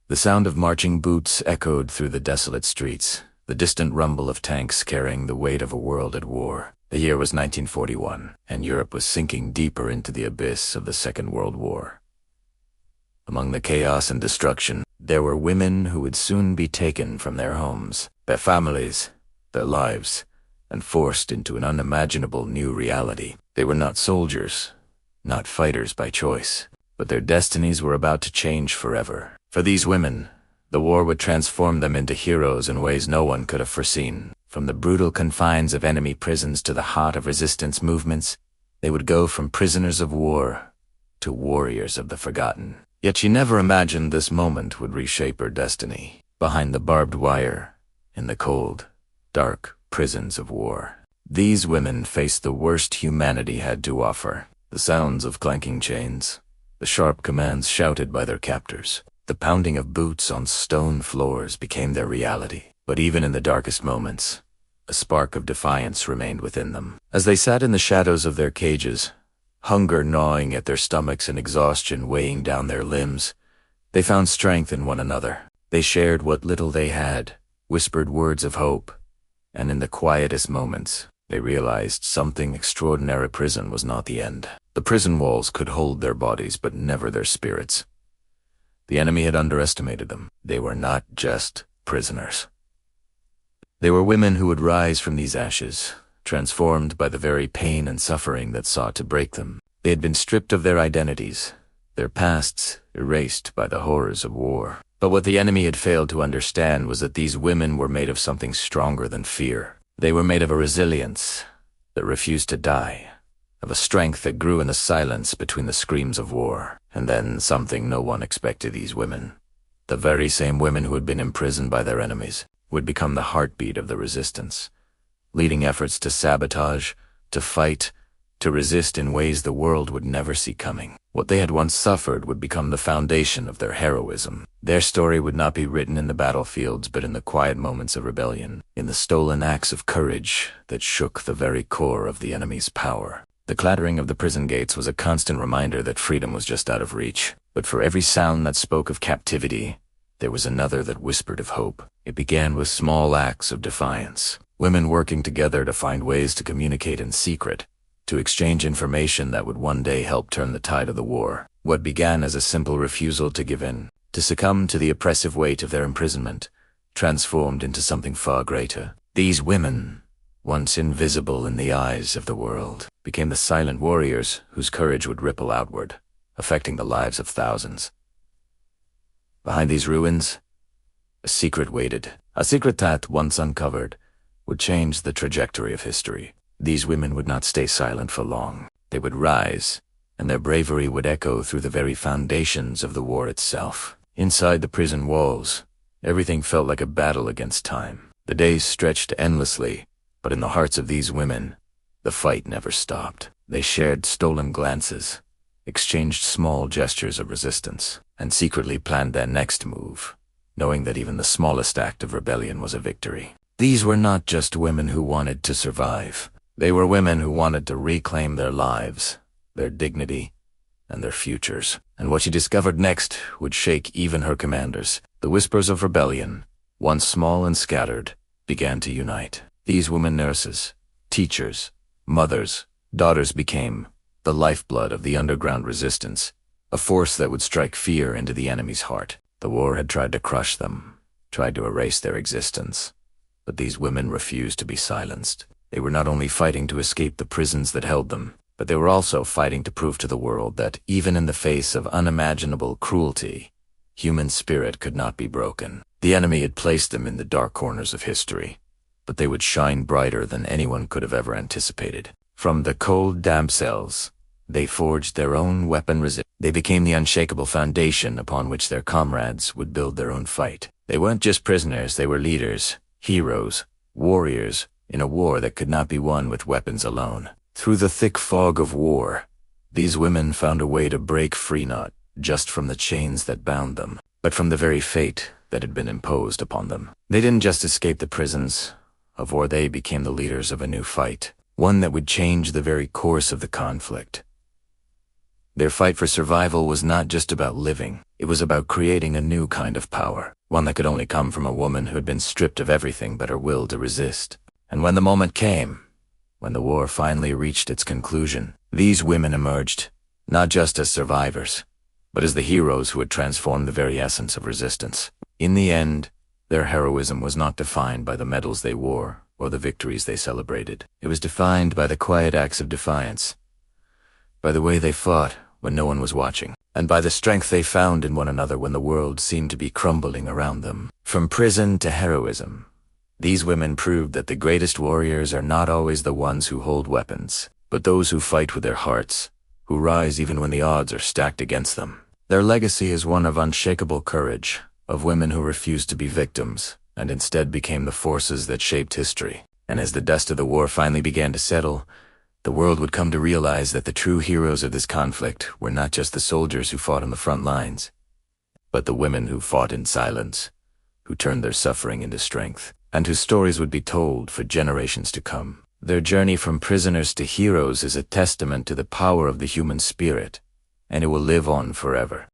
The sound of marching boots echoed through the desolate streets, the distant rumble of tanks carrying the weight of a world at war. The year was 1941, and Europe was sinking deeper into the abyss of the Second World War. Among the chaos and destruction, there were women who would soon be taken from their homes, their families, their lives, and forced into an unimaginable new reality. They were not soldiers, not fighters by choice, but their destinies were about to change forever. For these women, the war would transform them into heroes in ways no one could have foreseen. From the brutal confines of enemy prisons to the heart of resistance movements, they would go from prisoners of war to warriors of the forgotten. Yet she never imagined this moment would reshape her destiny. Behind the barbed wire, in the cold, dark prisons of war, these women faced the worst humanity had to offer. The sounds of clanking chains, the sharp commands shouted by their captors, the pounding of boots on stone floors became their reality. But even in the darkest moments, a spark of defiance remained within them. As they sat in the shadows of their cages, hunger gnawing at their stomachs and exhaustion weighing down their limbs, they found strength in one another. They shared what little they had, whispered words of hope, and in the quietest moments, they realized something extraordinary. Prison was not the end. The prison walls could hold their bodies, but never their spirits. The enemy had underestimated them. They were not just prisoners. They were women who would rise from these ashes, transformed by the very pain and suffering that sought to break them. They had been stripped of their identities, their pasts erased by the horrors of war. But what the enemy had failed to understand was that these women were made of something stronger than fear. They were made of a resilience that refused to die, of a strength that grew in the silence between the screams of war. And then something no one expected. These women, the very same women who had been imprisoned by their enemies, would become the heartbeat of the resistance, leading efforts to sabotage, to fight, to resist in ways the world would never see coming. What they had once suffered would become the foundation of their heroism. Their story would not be written in the battlefields, but in the quiet moments of rebellion, in the stolen acts of courage that shook the very core of the enemy's power. The clattering of the prison gates was a constant reminder that freedom was just out of reach. But for every sound that spoke of captivity, there was another that whispered of hope. It began with small acts of defiance. Women working together to find ways to communicate in secret, to exchange information that would one day help turn the tide of the war. What began as a simple refusal to give in, to succumb to the oppressive weight of their imprisonment, transformed into something far greater. These women, once invisible in the eyes of the world, became the silent warriors whose courage would ripple outward, affecting the lives of thousands. Behind these ruins, a secret waited, a secret that, once uncovered, would change the trajectory of history. These women would not stay silent for long. They would rise, and their bravery would echo through the very foundations of the war itself. Inside the prison walls, everything felt like a battle against time. The days stretched endlessly, but in the hearts of these women, the fight never stopped. They shared stolen glances, exchanged small gestures of resistance, and secretly planned their next move, knowing that even the smallest act of rebellion was a victory. These were not just women who wanted to survive. They were women who wanted to reclaim their lives, their dignity, and their futures. And what she discovered next would shake even her commanders. The whispers of rebellion, once small and scattered, began to unite. These women nurses, teachers, mothers, daughters became the lifeblood of the underground resistance, a force that would strike fear into the enemy's heart. The war had tried to crush them, tried to erase their existence. But these women refused to be silenced. They were not only fighting to escape the prisons that held them, but they were also fighting to prove to the world that even in the face of unimaginable cruelty, human spirit could not be broken. The enemy had placed them in the dark corners of history, but they would shine brighter than anyone could have ever anticipated. From the cold, damp cells, they forged their own weapon resistance. They became the unshakable foundation upon which their comrades would build their own fight. They weren't just prisoners, they were leaders, heroes, warriors, in a war that could not be won with weapons alone. Through the thick fog of war, these women found a way to break free, not just from the chains that bound them, but from the very fate that had been imposed upon them. They didn't just escape the prisons of war, they became the leaders of a new fight, one that would change the very course of the conflict. Their fight for survival was not just about living. It was about creating a new kind of power, one that could only come from a woman who had been stripped of everything but her will to resist. And when the moment came, when the war finally reached its conclusion, these women emerged, not just as survivors, but as the heroes who had transformed the very essence of resistance. In the end, their heroism was not defined by the medals they wore or the victories they celebrated. It was defined by the quiet acts of defiance, by the way they fought when no one was watching, and by the strength they found in one another when the world seemed to be crumbling around them. From prison to heroism, these women proved that the greatest warriors are not always the ones who hold weapons, but those who fight with their hearts, who rise even when the odds are stacked against them. Their legacy is one of unshakable courage, of women who refused to be victims, and instead became the forces that shaped history. And as the dust of the war finally began to settle, the world would come to realize that the true heroes of this conflict were not just the soldiers who fought on the front lines, but the women who fought in silence, who turned their suffering into strength, and whose stories would be told for generations to come. Their journey from prisoners to heroes is a testament to the power of the human spirit, and it will live on forever.